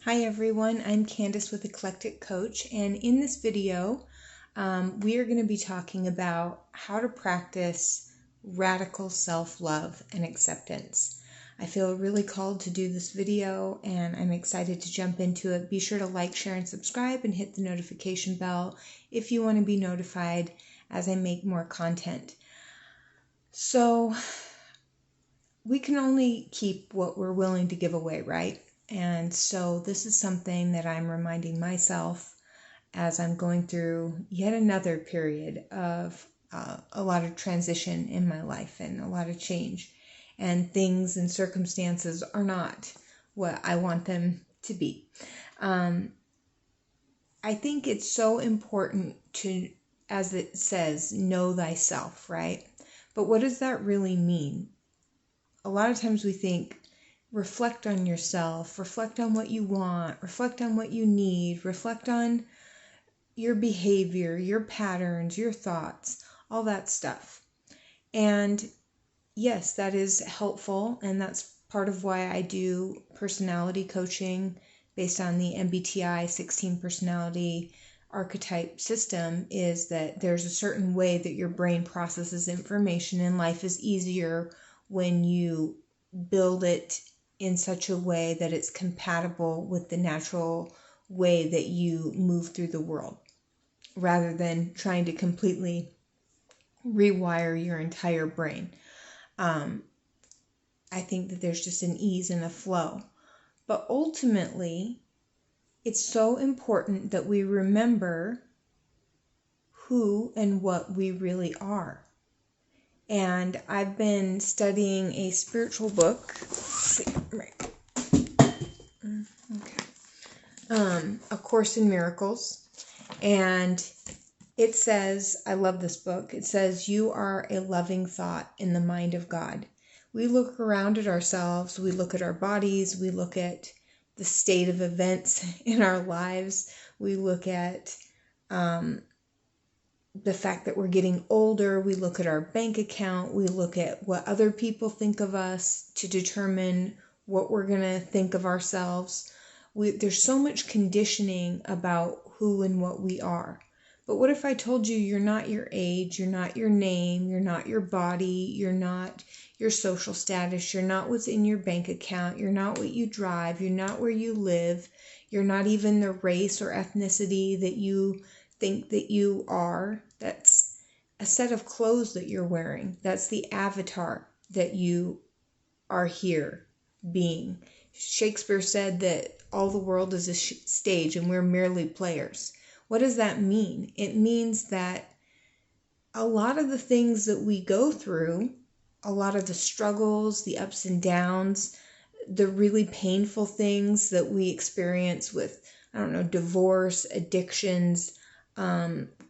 Hi everyone, I'm Candice with Eclectic Coach, and in this video we are going to be talking about how to practice radical self-love and acceptance. I feel really called to do this video and I'm excited to jump into it. Be sure to like, share, and subscribe and hit the notification bell if you want to be notified as I make more content. So we can only keep what we're willing to give away, right? And so this is something that I'm reminding myself as I'm going through yet another period of a lot of transition in my life and a lot of change. And things and circumstances are not what I want them to be. I think it's so important to, as it says, know thyself, right? But what does that really mean? A lot of times we think, reflect on yourself, reflect on what you want, reflect on what you need, reflect on your behavior, your patterns, your thoughts, all that stuff. And yes, that is helpful, and that's part of why I do personality coaching based on the MBTI 16 personality archetype system, is that there's a certain way that your brain processes information, and life is easier when you build it in such a way that it's compatible with the natural way that you move through the world, rather than trying to completely rewire your entire brain. I think that there's just an ease and a flow. But ultimately, it's so important that we remember who and what we really are. And I've been studying a spiritual book. Let's see, right. A Course in Miracles. And it says, I love this book. It says, you are a loving thought in the mind of God. We look around at ourselves. We look at our bodies. We look at the state of events in our lives. We look at the fact that we're getting older. We look at our bank account. We look at what other people think of us to determine what we're going to think of ourselves. There's so much conditioning about who and what we are. But what if I told you you're not your age, you're not your name, you're not your body, you're not your social status, you're not what's in your bank account, you're not what you drive, you're not where you live, you're not even the race or ethnicity that you think that you are. That's a set of clothes that you're wearing. That's the avatar that you are here being. Shakespeare said that all the world is a stage and we're merely players. What does that mean? It means that a lot of the things that we go through, a lot of the struggles, the ups and downs, the really painful things that we experience with, divorce, addictions,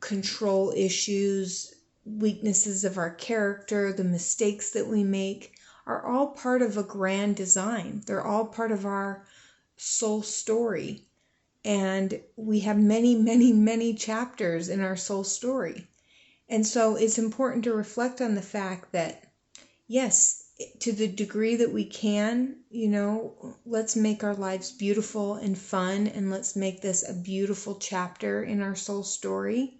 control issues, weaknesses of our character, the mistakes that we make, are all part of a grand design. They're all part of our soul story. And we have many, many, many chapters in our soul story. And so it's important to reflect on the fact that, yes, to the degree that we can, let's make our lives beautiful and fun, and let's make this a beautiful chapter in our soul story.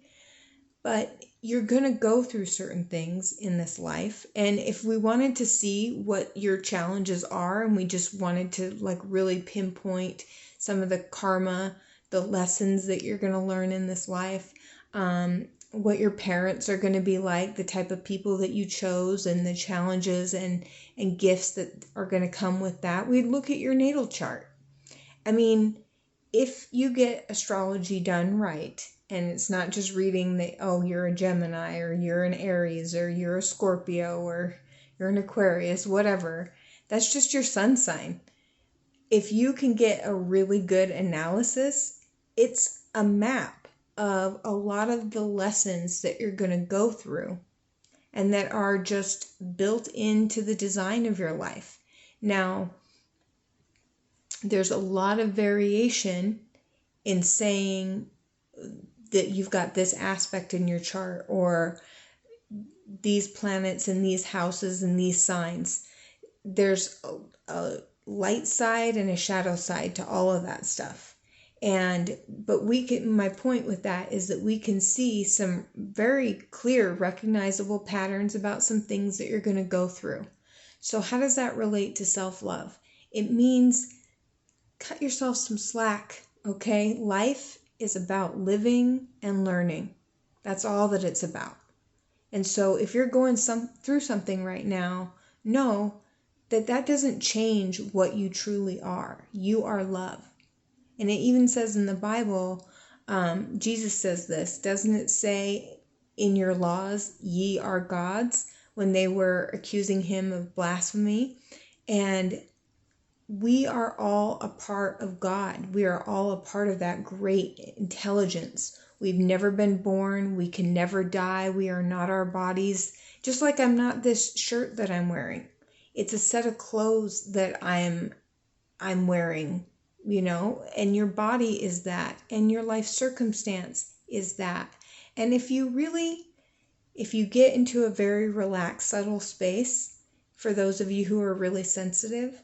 But you're going to go through certain things in this life. And if we wanted to see what your challenges are, and we just wanted to really pinpoint some of the karma, the lessons that you're going to learn in this life, what your parents are going to be like, the type of people that you chose, and the challenges and gifts that are going to come with that, we'd look at your natal chart. I mean, if you get astrology done right, and it's not just reading that, oh, you're a Gemini, or you're an Aries, or you're a Scorpio, or you're an Aquarius, whatever, that's just your sun sign. If you can get a really good analysis, it's a map of a lot of the lessons that you're going to go through and that are just built into the design of your life. Now, there's a lot of variation in saying that you've got this aspect in your chart, or these planets and these houses and these signs. There's a light side and a shadow side to all of that stuff. But my point with that is that we can see some very clear, recognizable patterns about some things that you're going to go through. So how does that relate to self-love? It means cut yourself some slack, okay? Life is about living and learning. That's all that it's about. And so if you're going through something right now, know that doesn't change what you truly are. You are love. And it even says in the Bible, Jesus says this, doesn't it say in your laws, ye are gods, when they were accusing him of blasphemy? And we are all a part of God. We are all a part of that great intelligence. We've never been born. We can never die. We are not our bodies. Just like I'm not this shirt that I'm wearing. It's a set of clothes that I'm wearing, and your body is that, and your life circumstance is that. And if you get into a very relaxed, subtle space, for those of you who are really sensitive,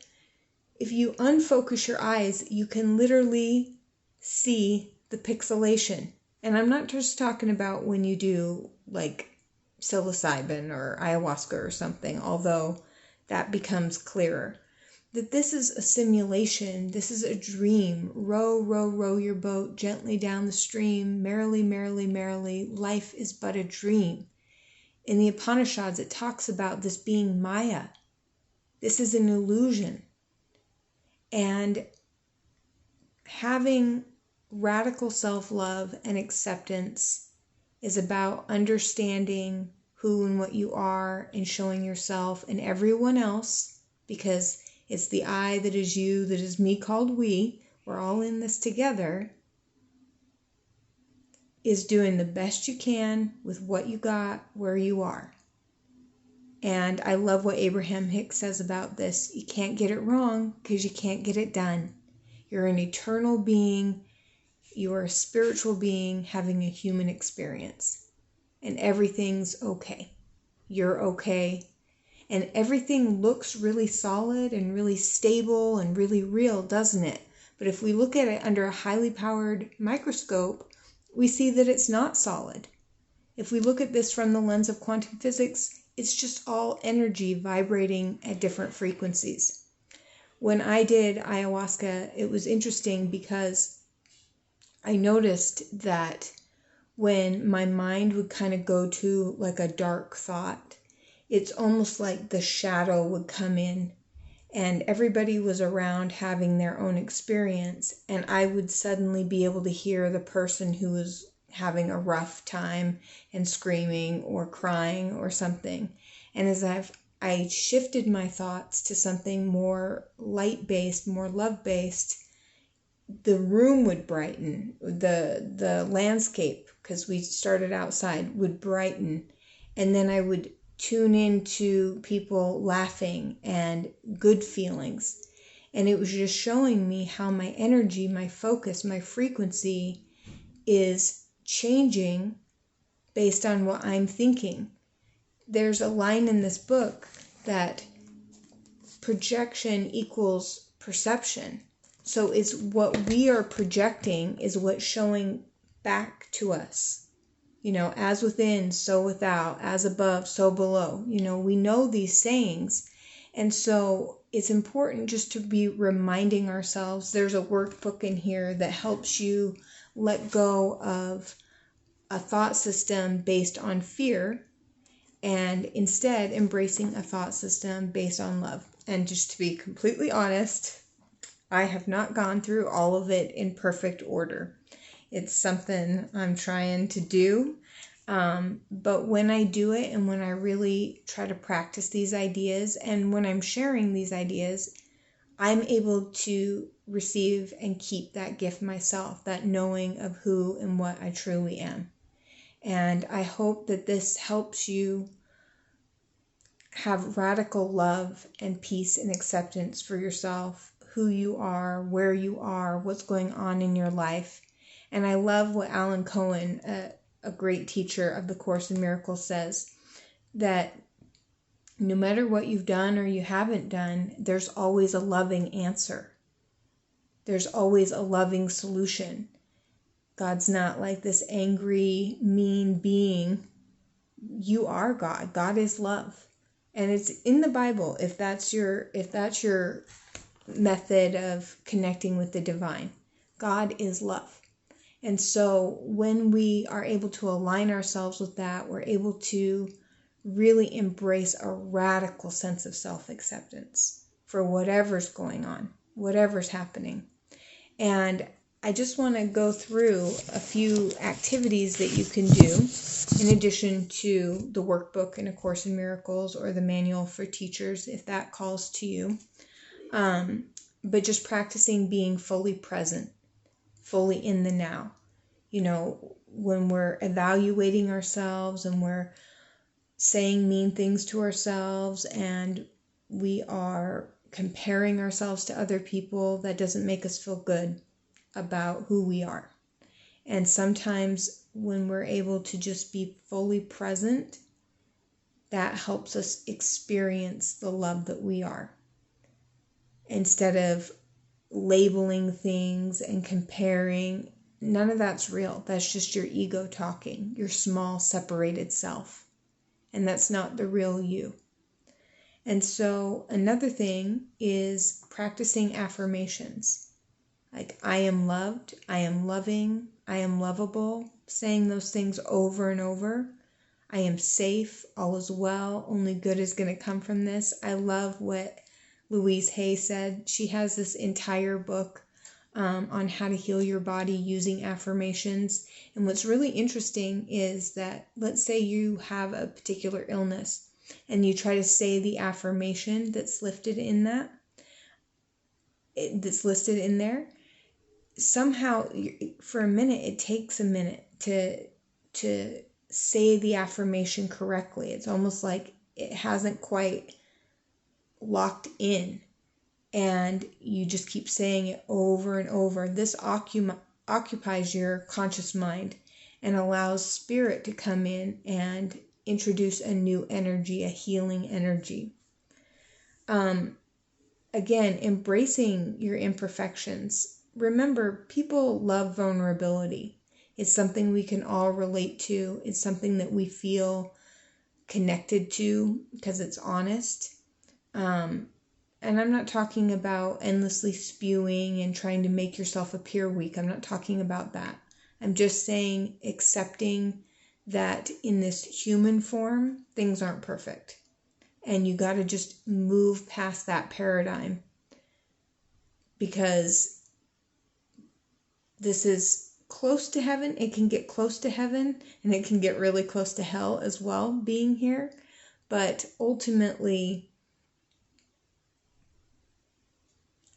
if you unfocus your eyes, you can literally see the pixelation. And I'm not just talking about when you do like psilocybin or ayahuasca or something, although that becomes clearer. That this is a simulation, this is a dream. Row, row, row your boat gently down the stream, merrily, merrily, merrily. Life is but a dream. In the Upanishads, it talks about this being Maya. This is an illusion. And having radical self-love and acceptance is about understanding who and what you are and showing yourself and everyone else, because it's the I that is you, that is me called we. We're all in this together. Is doing the best you can with what you got, where you are. And I love what Abraham Hicks says about this. You can't get it wrong because you can't get it done. You're an eternal being. You are a spiritual being having a human experience. And everything's okay. You're okay. And everything looks really solid and really stable and really real, doesn't it? But if we look at it under a highly powered microscope, we see that it's not solid. If we look at this from the lens of quantum physics, it's just all energy vibrating at different frequencies. When I did ayahuasca, it was interesting because I noticed that when my mind would kind of go to like a dark thought, it's almost like the shadow would come in and everybody was around having their own experience, and I would suddenly be able to hear the person who was having a rough time and screaming or crying or something. And as I shifted my thoughts to something more light-based, more love-based, the room would brighten, the landscape, because we started outside, would brighten, and then I would tune into people laughing and good feelings. And it was just showing me how my energy, my focus, my frequency is changing based on what I'm thinking. There's a line in this book that projection equals perception. So it's what we are projecting is what's showing back to us. As within, so without, as above, so below. We know these sayings. And so it's important just to be reminding ourselves. There's a workbook in here that helps you let go of a thought system based on fear and instead embracing a thought system based on love. And just to be completely honest, I have not gone through all of it in perfect order. It's something I'm trying to do. But when I do it and when I really try to practice these ideas and when I'm sharing these ideas, I'm able to receive and keep that gift myself, that knowing of who and what I truly am. And I hope that this helps you have radical love and peace and acceptance for yourself, who you are, where you are, what's going on in your life. And I love what Alan Cohen, a great teacher of the Course in Miracles, says, that No matter what you've done or you haven't done, there's always a loving answer. There's always a loving solution. God's not like this angry, mean being. You are God. God is love. And it's in the Bible if that's your method of connecting with the divine. God is love. And so when we are able to align ourselves with that, we're able to really embrace a radical sense of self-acceptance for whatever's going on, whatever's happening. And I just want to go through a few activities that you can do in addition to the workbook in A Course in Miracles or the manual for teachers, if that calls to you. But just practicing being fully present, fully in the now. You know, when we're evaluating ourselves and we're saying mean things to ourselves and we are comparing ourselves to other people, that doesn't make us feel good about who we are. And sometimes when we're able to just be fully present, that helps us experience the love that we are. Instead of labeling things and comparing, none of that's real. That's just your ego talking, your small separated self. And that's not the real you. And so another thing is practicing affirmations. Like, I am loved, I am loving, I am lovable, saying those things over and over. I am safe, all is well, only good is going to come from this. I love what Louise Hay said. She has this entire book on how to heal your body using affirmations. And what's really interesting is that, let's say you have a particular illness and you try to say the affirmation that's listed in there. Somehow, for a minute, it takes a minute to say the affirmation correctly. It's almost like it hasn't quite locked in. And you just keep saying it over and over. This occupies your conscious mind and allows spirit to come in and introduce a new energy, a healing energy. Again, embracing your imperfections. Remember, people love vulnerability. It's something we can all relate to. It's something that we feel connected to because it's honest. And I'm not talking about endlessly spewing and trying to make yourself appear weak. I'm not talking about that. I'm just saying accepting that in this human form, things aren't perfect. And you got to just move past that paradigm, because this is close to heaven. It can get close to heaven and it can get really close to hell as well, being here. But ultimately,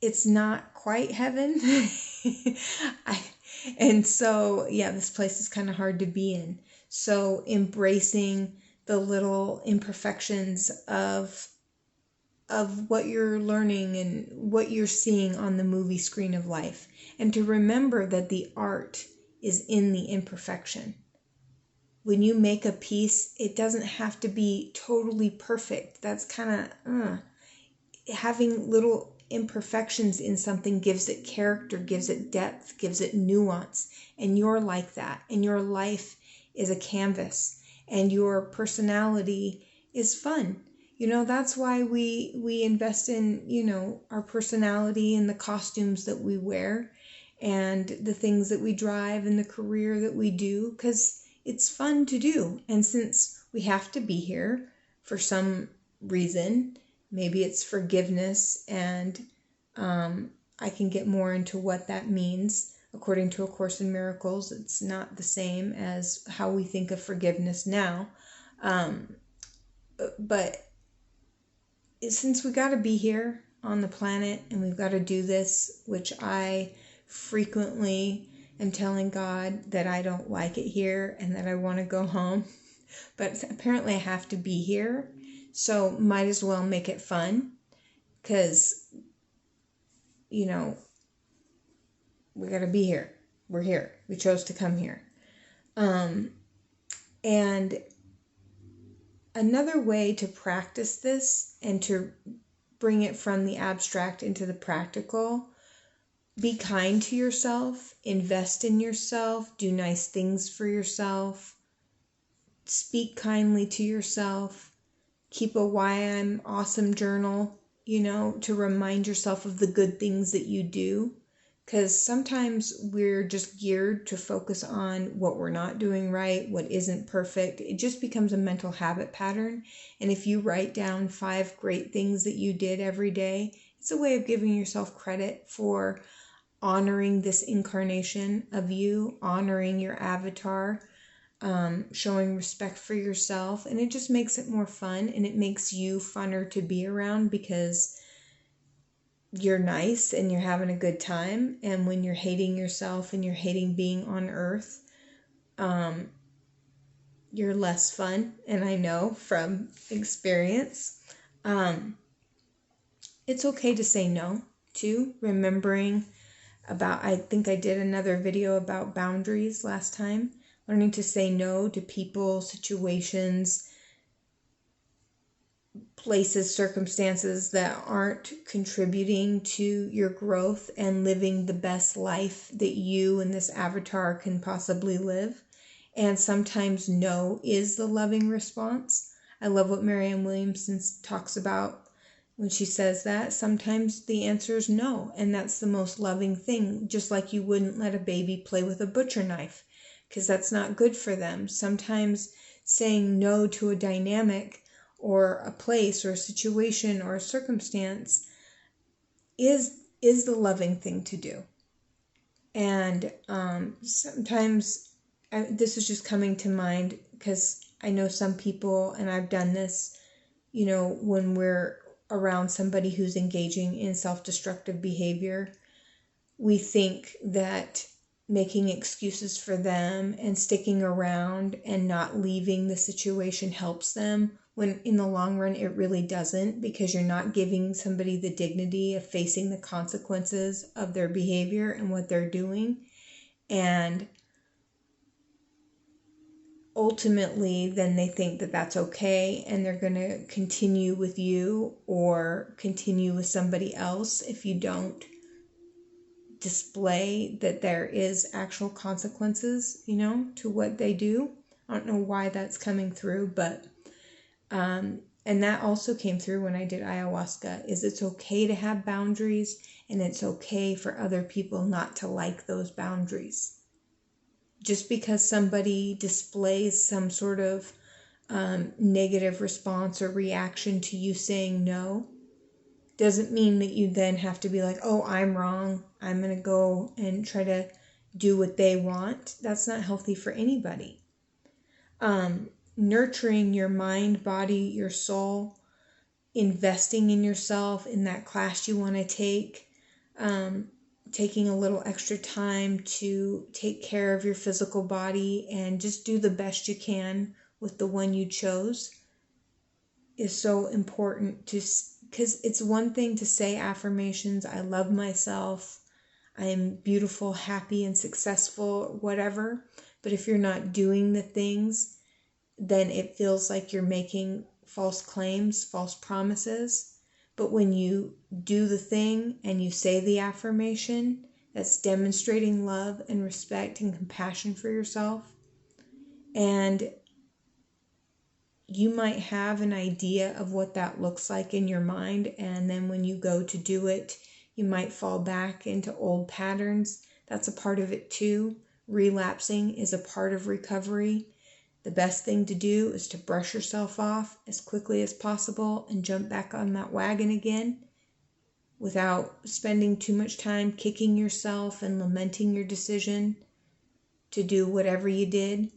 it's not quite heaven. And so, yeah, this place is kind of hard to be in. So embracing the little imperfections of what you're learning and what you're seeing on the movie screen of life. And to remember that the art is in the imperfection. When you make a piece, it doesn't have to be totally perfect. That's kind of, having little imperfections in something gives it character, gives it depth, gives it nuance. And you're like that. And your life is a canvas. And your personality is fun. You know, that's why we invest in, you know, our personality and the costumes that we wear and the things that we drive and the career that we do, because it's fun to do. And since we have to be here for some reason, maybe it's forgiveness, and I can get more into what that means. According to A Course in Miracles, it's not the same as how we think of forgiveness now. But since we got to be here on the planet and we've got to do this, which I frequently am telling God that I don't like it here and that I want to go home, but apparently I have to be here. So might as well make it fun, because, you know, we got to be here. We're here. We chose to come here. And another way to practice this and to bring it from the abstract into the practical, be kind to yourself, invest in yourself, do nice things for yourself, speak kindly to yourself, keep a why I'm awesome journal, to remind yourself of the good things that you do. Because sometimes we're just geared to focus on what we're not doing right, what isn't perfect. It just becomes a mental habit pattern. And if you write down 5 great things that you did every day, it's a way of giving yourself credit for honoring this incarnation of you, honoring your avatar, showing respect for yourself. And it just makes it more fun, and it makes you funner to be around because you're nice and you're having a good time. And when you're hating yourself and you're hating being on earth, you're less fun. And I know from experience, it's okay to say no too. Remembering about, I think I did another video about boundaries last time, learning to say no to people, situations, places, circumstances that aren't contributing to your growth and living the best life that you and this avatar can possibly live. And sometimes no is the loving response. I love what Marianne Williamson talks about when she says that. Sometimes the answer is no, and that's the most loving thing. Just like you wouldn't let a baby play with a butcher knife because that's not good for them. Sometimes saying no to a dynamic or a place or a situation or a circumstance is the loving thing to do. And sometimes this is just coming to mind because I know some people, and I've done this, when we're around somebody who's engaging in self-destructive behavior, we think that making excuses for them and sticking around and not leaving the situation helps them, when in the long run it really doesn't, because you're not giving somebody the dignity of facing the consequences of their behavior and what they're doing. And ultimately then they think that that's okay, and they're going to continue with you or continue with somebody else if you don't display that there is actual consequences, to what they do. I don't know why that's coming through, but and that also came through when I did ayahuasca, is it's okay to have boundaries, and it's okay for other people not to like those boundaries. Just because somebody displays some sort of negative response or reaction to you saying no, doesn't mean that you then have to be like, oh, I'm wrong, I'm going to go and try to do what they want. That's not healthy for anybody. Nurturing your mind, body, your soul, investing in yourself, in that class you want to take, taking a little extra time to take care of your physical body and just do the best you can with the one you chose is so important, because it's one thing to say affirmations, I love myself, I am beautiful, happy, and successful, whatever. But if you're not doing the things, then it feels like you're making false claims, false promises. But when you do the thing and you say the affirmation, that's demonstrating love and respect and compassion for yourself. And you might have an idea of what that looks like in your mind, and then when you go to do it, you might fall back into old patterns. That's a part of it too. Relapsing is a part of recovery. The best thing to do is to brush yourself off as quickly as possible and jump back on that wagon again without spending too much time kicking yourself and lamenting your decision to do whatever you did.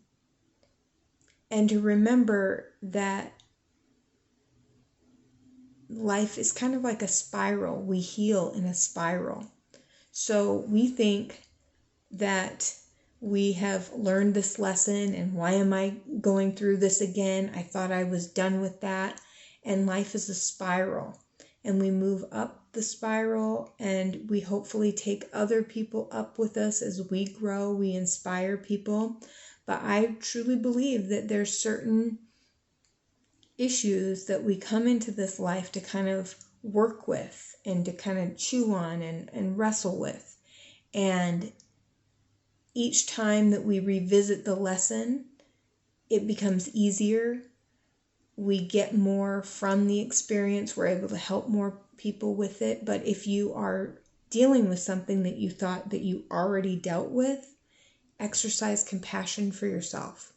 And to remember that life is kind of like a spiral. We heal in a spiral. So we think that we have learned this lesson, and why am I going through this again? I thought I was done with that. And life is a spiral, and we move up the spiral, and we hopefully take other people up with us as we grow. We inspire people. But I truly believe that there's certain issues that we come into this life to kind of work with and to kind of chew on and wrestle with. And each time that we revisit the lesson, it becomes easier. We get more from the experience. We're able to help more people with it. But if you are dealing with something that you thought that you already dealt with, exercise compassion for yourself.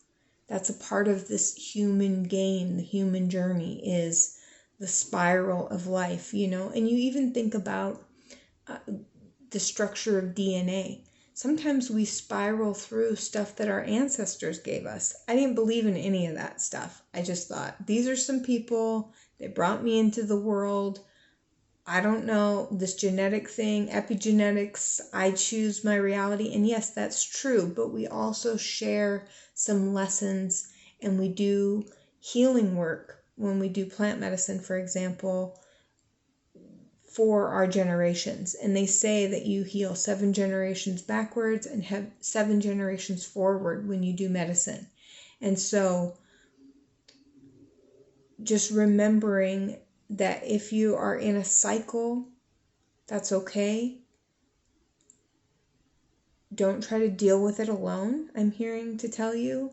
That's a part of this human game, the human journey, is the spiral of life, you know. And you even think about the structure of DNA. Sometimes we spiral through stuff that our ancestors gave us. I didn't believe in any of that stuff. I just thought, these are some people that brought me into the world. I don't know, this genetic thing, epigenetics, I choose my reality. And yes, that's true, but we also share some lessons, and we do healing work when we do plant medicine, for example, for our generations. And they say that you heal 7 generations backwards and have 7 generations forward when you do medicine. And so just remembering that if you are in a cycle, that's okay. Don't try to deal with it alone, I'm hearing to tell you.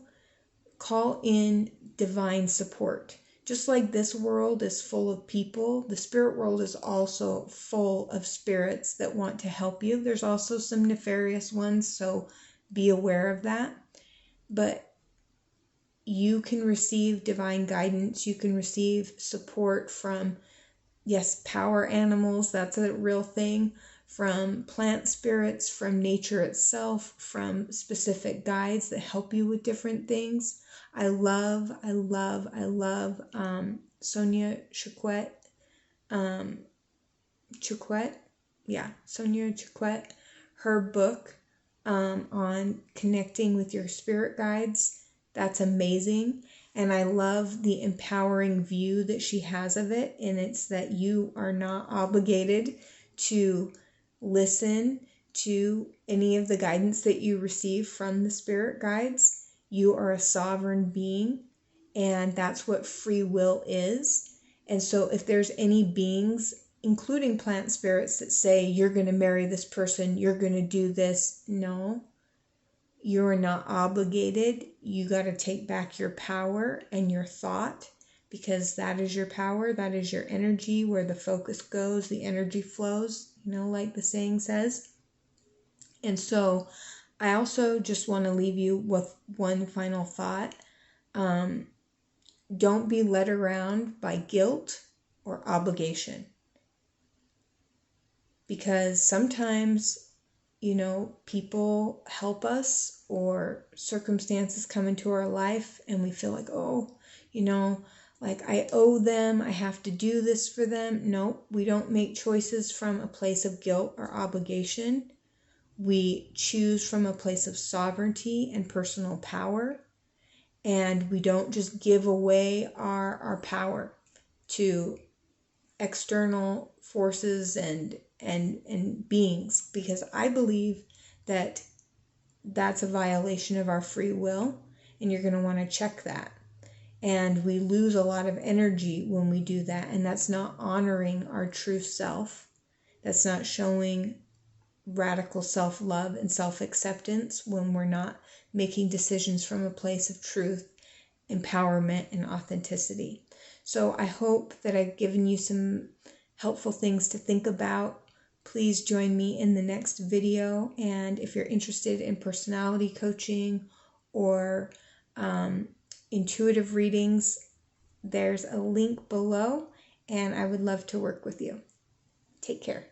Call in divine support. Just like this world is full of people, the spirit world is also full of spirits that want to help you. There's also some nefarious ones, so be aware of that. But you can receive divine guidance. You can receive support from, yes, power animals, that's a real thing, from plant spirits, from nature itself, from specific guides that help you with different things. I love Sonia Choquette. Sonia Choquette. Her book on connecting with your spirit guides. That's amazing. And I love the empowering view that she has of it. And it's that you are not obligated to listen to any of the guidance that you receive from the spirit guides. You are a sovereign being, and that's what free will is. And so if there's any beings, including plant spirits, that say you're going to marry this person, you're going to do this, no. You're not obligated. You got to take back your power and your thought, because that is your power. That is your energy. Where the focus goes, the energy flows, you know, like the saying says. And so I also just want to leave you with one final thought. Don't be led around by guilt or obligation. Because sometimes, you know, people help us or circumstances come into our life and we feel like, oh, you know, like I owe them, I have to do this for them. No, we don't make choices from a place of guilt or obligation. We choose from a place of sovereignty and personal power. And we don't just give away our power to external forces and beings, because I believe that that's a violation of our free will, and you're going to want to check that. And we lose a lot of energy when we do that, and that's not honoring our true self. That's not showing radical self-love and self-acceptance when we're not making decisions from a place of truth, empowerment, and authenticity. So I hope that I've given you some helpful things to think about. Please join me in the next video. And if you're interested in personality coaching or intuitive readings, there's a link below, and I would love to work with you. Take care.